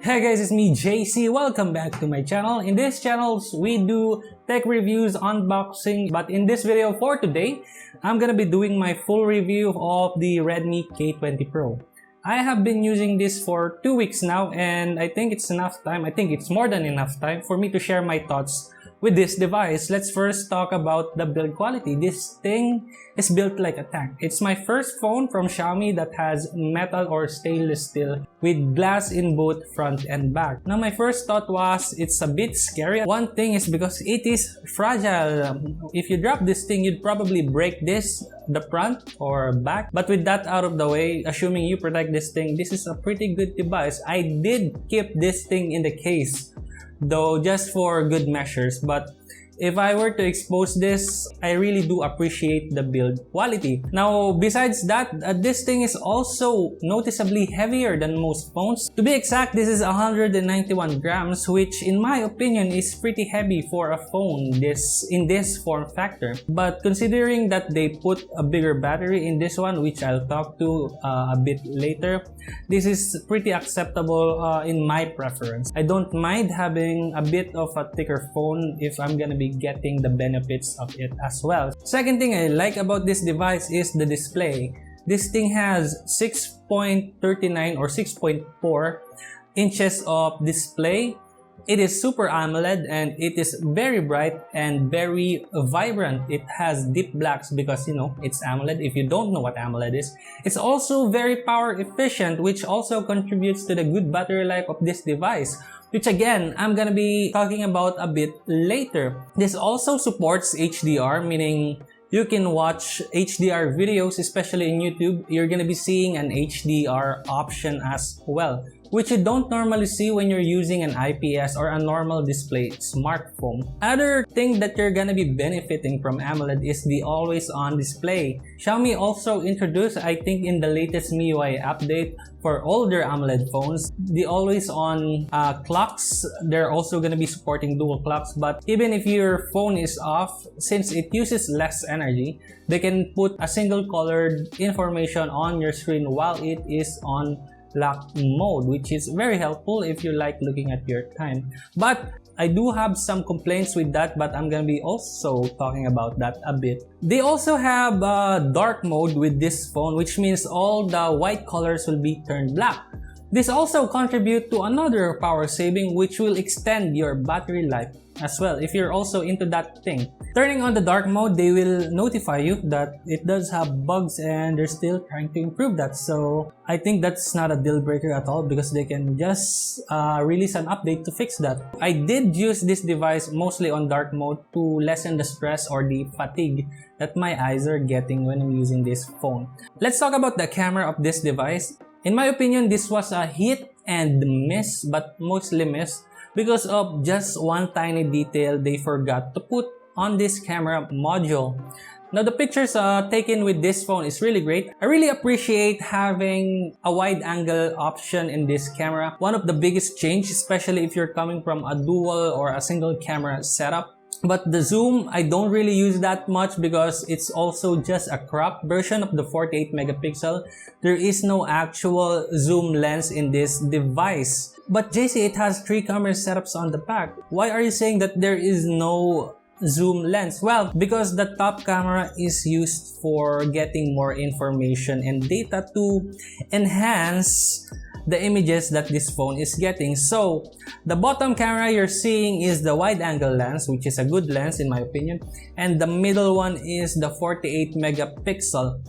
Hey guys, it's me JC. Welcome back to my channel. In this channel, we do tech reviews, unboxing, but in this video for today, I'm gonna be doing my full review of the Redmi K20 Pro. I have been using this for 2 weeks now, and I think it's enough time. I think it's more than enough time for me to share my thoughts with this device. Let's first talk about the build quality. This thing is built like a tank. It's my first phone from Xiaomi that has metal or stainless steel with glass in both front and back. Now my first thought was it's a bit scary. One thing is because it is fragile. If you drop this thing, you'd probably break the front or back. But with that out of the way, assuming you protect this thing, this is a pretty good device. I did keep this thing in the case, though, just for good measures. But if I were to expose this, I really do appreciate the build quality. Now, besides that, this thing is also noticeably heavier than most phones. To be exact, this is 191 grams, which in my opinion is pretty heavy for a phone in this form factor. But considering that they put a bigger battery in this one, which I'll talk to a bit later, this is pretty acceptable in my preference. I don't mind having a bit of a thicker phone if I'm gonna be getting the benefits of it as well. Second thing I like about this device is the display. This thing has 6.39 or 6.4 inches of display. It is Super AMOLED and it is very bright and very vibrant. It has deep blacks because, you know, it's AMOLED. If you don't know what AMOLED is, it's also very power efficient, which also contributes to the good battery life of this device, which again, I'm gonna be talking about a bit later. This also supports HDR, meaning you can watch HDR videos, especially in YouTube. You're gonna be seeing an HDR option as well, which you don't normally see when you're using an IPS or a normal display smartphone. Another thing that you're gonna be benefiting from AMOLED is the always-on display. Xiaomi also introduced, I think in the latest MIUI update for older AMOLED phones, the always-on clocks. They're also gonna be supporting dual clocks, but even if your phone is off, since it uses less energy, they can put a single colored information on your screen while it is on lock mode, which is very helpful if you like looking at your time. But I do have some complaints with that, but I'm gonna be also talking about that a bit. They also have dark mode with this phone, which means all the white colors will be turned black. This also contributes to another power saving, which will extend your battery life as well if you're also into that thing. Turning on the dark mode, they will notify you that it does have bugs and they're still trying to improve that. So I think that's not a deal breaker at all because they can just release an update to fix that. I did use this device mostly on dark mode to lessen the stress or the fatigue that my eyes are getting when I'm using this phone. Let's talk about the camera of this device. In my opinion, this was a hit and miss, but mostly miss because of just one tiny detail they forgot to put on this camera module. Now the pictures taken with this phone is really great. I really appreciate having a wide angle option in this camera. One of the biggest change, especially if you're coming from a dual or a single camera setup. But the zoom, I don't really use that much because it's also just a cropped version of the 48 megapixel. There is no actual zoom lens in this device. But JC, it has 3 camera setups on the back. Why are you saying that there is no zoom lens? Well, because the top camera is used for getting more information and data to enhance the images that this phone is getting. So the bottom camera you're seeing is the wide angle lens, which is a good lens in my opinion, and the middle one is the 48 megapixel.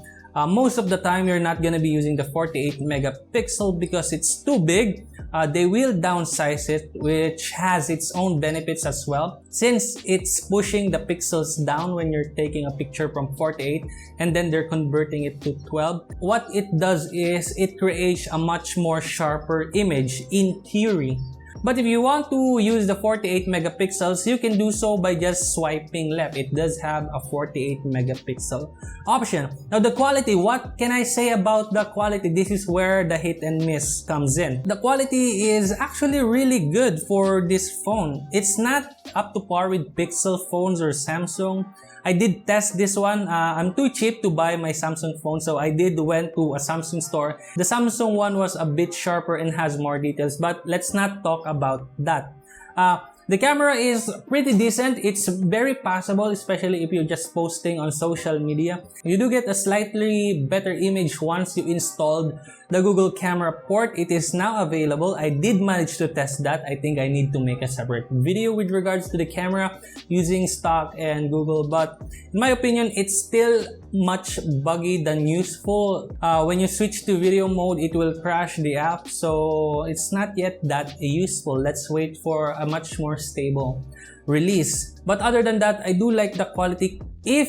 Most of the time you're not gonna be using the 48 megapixel because it's too big. They will downsize it, which has its own benefits as well, since it's pushing the pixels down when you're taking a picture from 48 and then they're converting it to 12. What it does is it creates a much more sharper image in theory. But if you want to use the 48 megapixels, you can do so by just swiping left. It does have a 48 megapixel option. Now the quality, what can I say about the quality? This is where the hit and miss comes in. The quality is actually really good for this phone. It's not up to par with Pixel phones or Samsung, I did test this one. I'm too cheap to buy my Samsung phone, so I did went to a Samsung store. The Samsung one was a bit sharper and has more details, but let's not talk about that. The camera is pretty decent. It's very passable, especially if you're just posting on social media. You do get a slightly better image once you installed the Google camera port. It is now available. I did manage to test that. I think I need to make a separate video with regards to the camera using stock and Google, but in my opinion, it's still much buggy than useful. When you switch to video mode, it will crash the app, so it's not yet that useful. Let's wait for a much more stable release. But other than that, I do like the quality if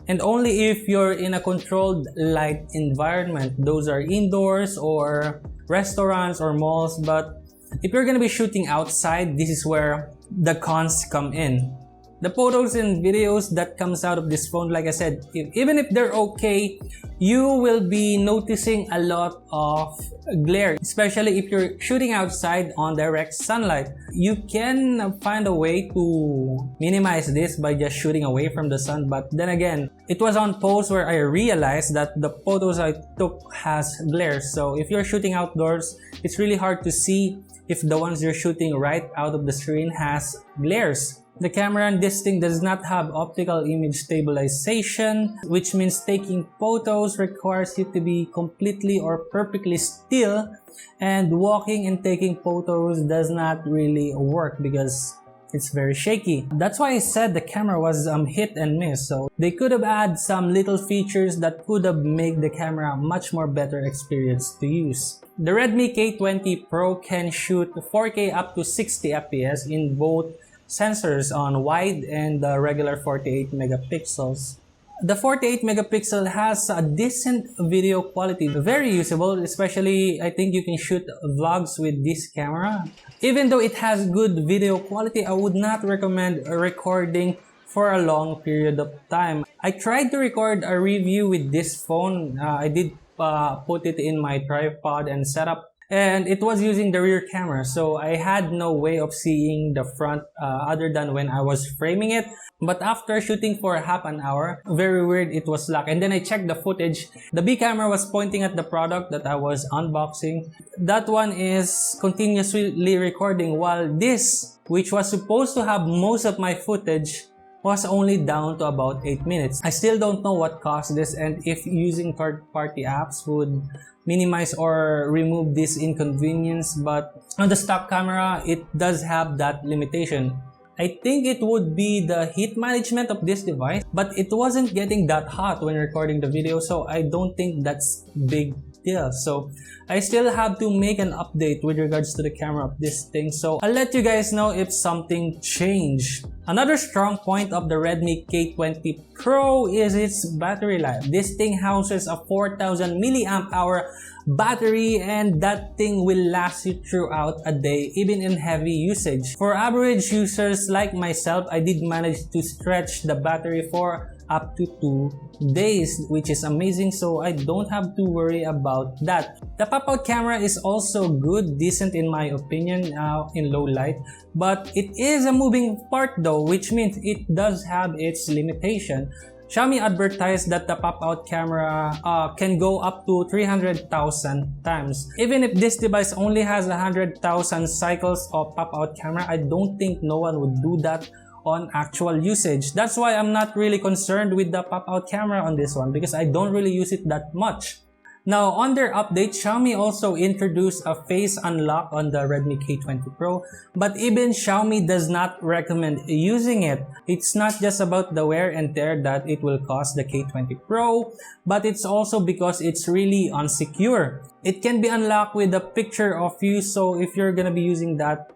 and only if you're in a controlled light environment. Those are indoors or restaurants or malls, but if you're gonna be shooting outside, this is where the cons come in. The photos and videos that comes out of this phone, like I said, even if they're okay, you will be noticing a lot of glare, especially if you're shooting outside on direct sunlight. You can find a way to minimize this by just shooting away from the sun, but then again, it was on post where I realized that the photos I took has glare. So if you're shooting outdoors, it's really hard to see if the ones you're shooting right out of the screen has glares. The camera on this thing does not have optical image stabilization, which means taking photos requires you to be completely or perfectly still, and walking and taking photos does not really work because it's very shaky. That's why I said the camera was hit and miss, so they could have added some little features that could have made the camera a much more better experience to use. The Redmi K20 Pro can shoot 4K up to 60 FPS in both sensors on wide and the regular 48 megapixels. The 48 megapixel has a decent video quality, very usable, especially I think you can shoot vlogs with this camera. Even though it has good video quality, I would not recommend recording for a long period of time. I tried to record a review with this phone. I did put it in my tripod and setup, and it was using the rear camera, so I had no way of seeing the front other than when I was framing it. But after shooting for half an hour, very weird, it was locked. And then I checked the footage. The B camera was pointing at the product that I was unboxing. That one is continuously recording, while this, which was supposed to have most of my footage, was only down to about 8 minutes. I still don't know what caused this, and if using third-party apps would minimize or remove this inconvenience, but on the stock camera, it does have that limitation. I think it would be the heat management of this device, but it wasn't getting that hot when recording the video, so I don't think that's big deal. So I still have to make an update with regards to the camera of this thing, so I'll let you guys know if something changed. Another strong point of the Redmi K20 Pro is its battery life. This thing houses a 4000 milliamp hour battery, and that thing will last you throughout a day, even in heavy usage. For average users like myself, I did manage to stretch the battery for up to 2 days, which is amazing, so I don't have to worry about that. The pop-out camera is also good, decent in my opinion in low light, but it is a moving part though, which means it does have its limitation. Xiaomi advertised that the pop-out camera can go up to 300,000 times. Even if this device only has 100,000 cycles of pop-out camera, I don't think no one would do that on actual usage. That's why I'm not really concerned with the pop-out camera on this one, because I don't really use it that much. Now, on their update, Xiaomi also introduced a face unlock on the Redmi K20 Pro, but even Xiaomi does not recommend using it. It's not just about the wear and tear that it will cause the K20 Pro, but it's also because it's really unsecure. It can be unlocked with a picture of you, so if you're gonna be using that,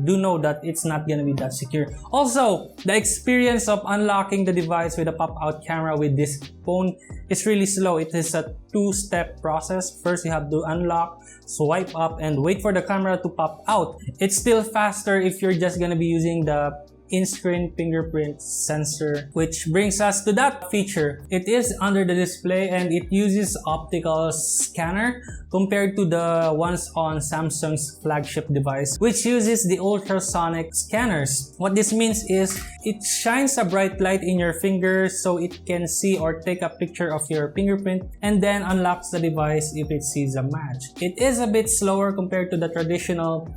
do know that it's not gonna be that secure. Also, the experience of unlocking the device with a pop-out camera with this phone is really slow. It is a two-step process. First, you have to unlock, swipe up, and wait for the camera to pop out. It's still faster if you're just gonna be using the in-screen fingerprint sensor, which brings us to that feature. It is under the display and it uses optical scanner compared to the ones on Samsung's flagship device, which uses the ultrasonic scanners. What this means is It shines a bright light in your finger so it can see or take a picture of your fingerprint and then unlocks the device if it sees a match. It is a bit slower compared to the traditional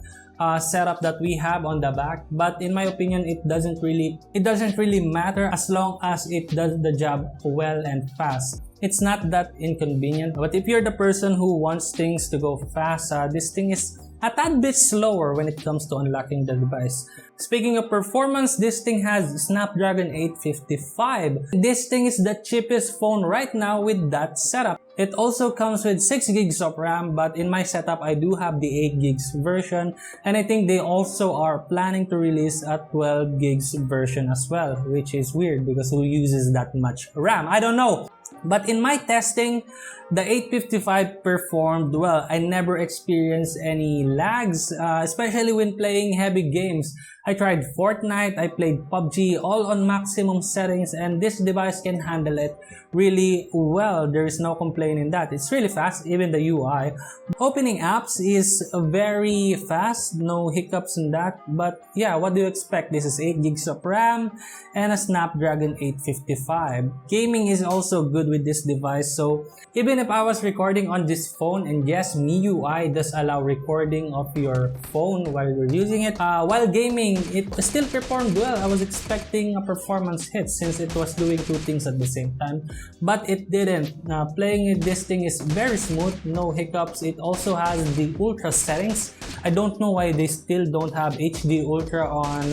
setup that we have on the back, but in my opinion it doesn't really matter as long as it does the job well and fast. It's not that inconvenient, but if you're the person who wants things to go fast, this thing is a tad bit slower when it comes to unlocking the device. Speaking of performance, this thing has Snapdragon 855. This thing is the cheapest phone right now with that setup. It also comes with 6 gigs of RAM, but in my setup I do have the 8 gigs version, and I think they also are planning to release a 12 gigs version as well, which is weird because who uses that much RAM? I don't know. But in my testing, the 855 performed well. I never experienced any lags, especially when playing heavy games. I tried Fortnite, I played PUBG, all on maximum settings, and this device can handle it really well. There is no complaint in that. It's really fast, even the UI. Opening apps is very fast, no hiccups in that. But yeah, what do you expect? This is 8 gigs of RAM and a Snapdragon 855. Gaming is also good with this device, so even if I was recording on this phone, and yes, MIUI does allow recording of your phone while you're using it, while gaming, it still performed well. I was expecting a performance hit since it was doing two things at the same time, but it didn't. Playing this thing is very smooth, no hiccups. It also has the ultra settings. I don't know why they still don't have HD Ultra on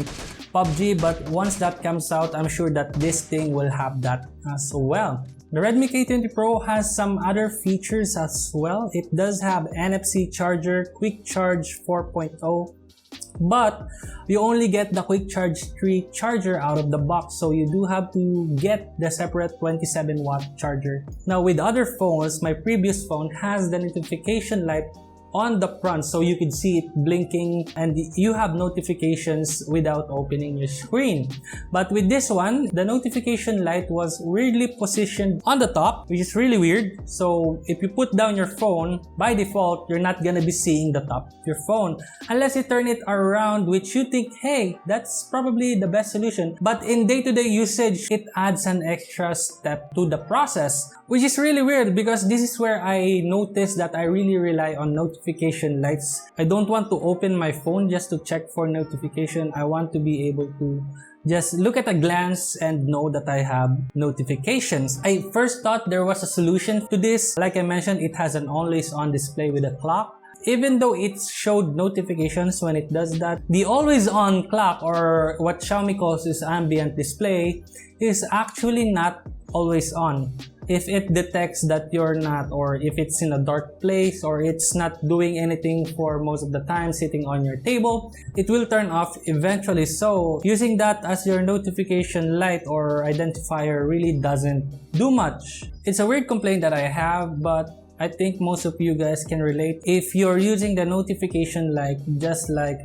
PUBG, but once that comes out, I'm sure that this thing will have that as well. The Redmi K20 Pro has some other features as well. It does have NFC charger, Quick Charge 4.0, but you only get the Quick Charge 3 charger out of the box, so you do have to get the separate 27-watt charger. Now with other phones, my previous phone has the notification light on the front, so you can see it blinking and you have notifications without opening your screen. But with this one, the notification light was weirdly positioned on the top, which is really weird. So if you put down your phone, by default, you're not gonna be seeing the top of your phone unless you turn it around, which you think, hey, that's probably the best solution. But in day-to-day usage, it adds an extra step to the process, which is really weird because this is where I noticed that I really rely on notification lights. I don't want to open my phone just to check for notification. I want to be able to just look at a glance and know that I have notifications. I first thought there was a solution to this. Like I mentioned, it has an always-on display with a clock. Even though it showed notifications when it does that, the always-on clock, or what Xiaomi calls is ambient display, is actually not always on. If it detects that you're not, or if it's in a dark place, or it's not doing anything for most of the time sitting on your table, it will turn off eventually. So using that as your notification light or identifier really doesn't do much. It's a weird complaint that I have, but I think most of you guys can relate if you're using the notification light just like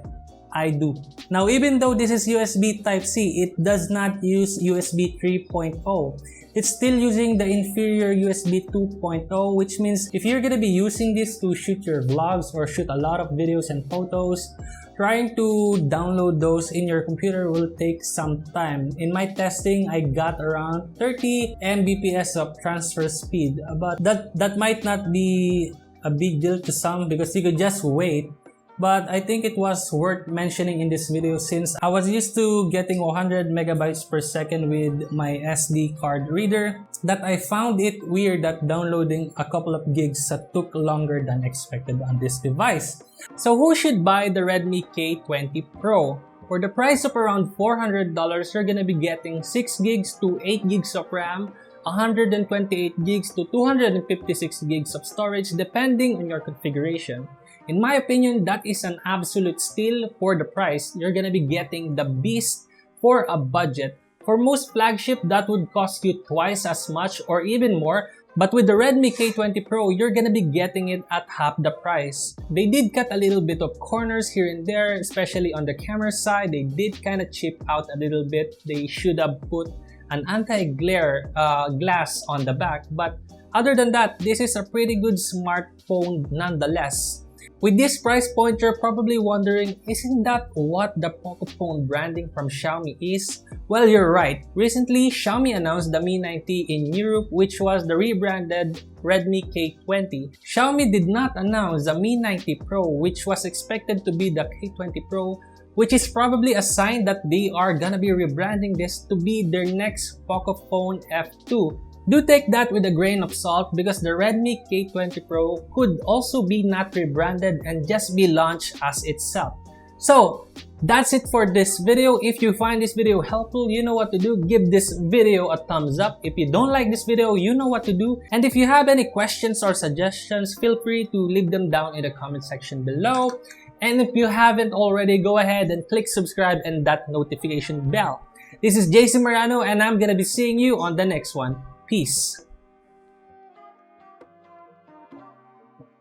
I do. Now, even though this is USB Type-C, it does not use USB 3.0. It's still using the inferior USB 2.0, which means if you're gonna be using this to shoot your vlogs or shoot a lot of videos and photos, trying to download those in your computer will take some time. In my testing, I got around 30 Mbps of transfer speed, but that might not be a big deal to some because you could just wait. But I think it was worth mentioning in this video since I was used to getting 100 megabytes per second with my SD card reader, that I found it weird that downloading a couple of gigs took longer than expected on this device. So who should buy the Redmi K20 Pro? For the price of around $400, you're gonna be getting 6 gigs to 8 gigs of RAM, 128 gigs to 256 gigs of storage depending on your configuration. In my opinion, that is an absolute steal for the price. You're gonna be getting the beast for a budget. For most flagship, that would cost you twice as much or even more. But with the Redmi K20 Pro, you're gonna be getting it at half the price. They did cut a little bit of corners here and there, especially on the camera side. They did kind of chip out a little bit. They should have put an anti-glare glass on the back. But other than that, this is a pretty good smartphone nonetheless. With this price point, you're probably wondering, isn't that what the pocophone branding from Xiaomi is? Well, you're right. Recently, Xiaomi announced the Mi 90 in Europe, which was the rebranded Redmi K20. Xiaomi did not announce the Mi 90 Pro, which was expected to be the K20 Pro, which is probably a sign that they are gonna be rebranding this to be their next pocophone F2. Do take that with a grain of salt because the Redmi K20 Pro could also be not rebranded and just be launched as itself. So, that's it for this video. If you find this video helpful, you know what to do. Give this video a thumbs up. If you don't like this video, you know what to do. And if you have any questions or suggestions, feel free to leave them down in the comment section below. And if you haven't already, go ahead and click subscribe and that notification bell. This is JC Marano and I'm gonna be seeing you on the next one. Peace.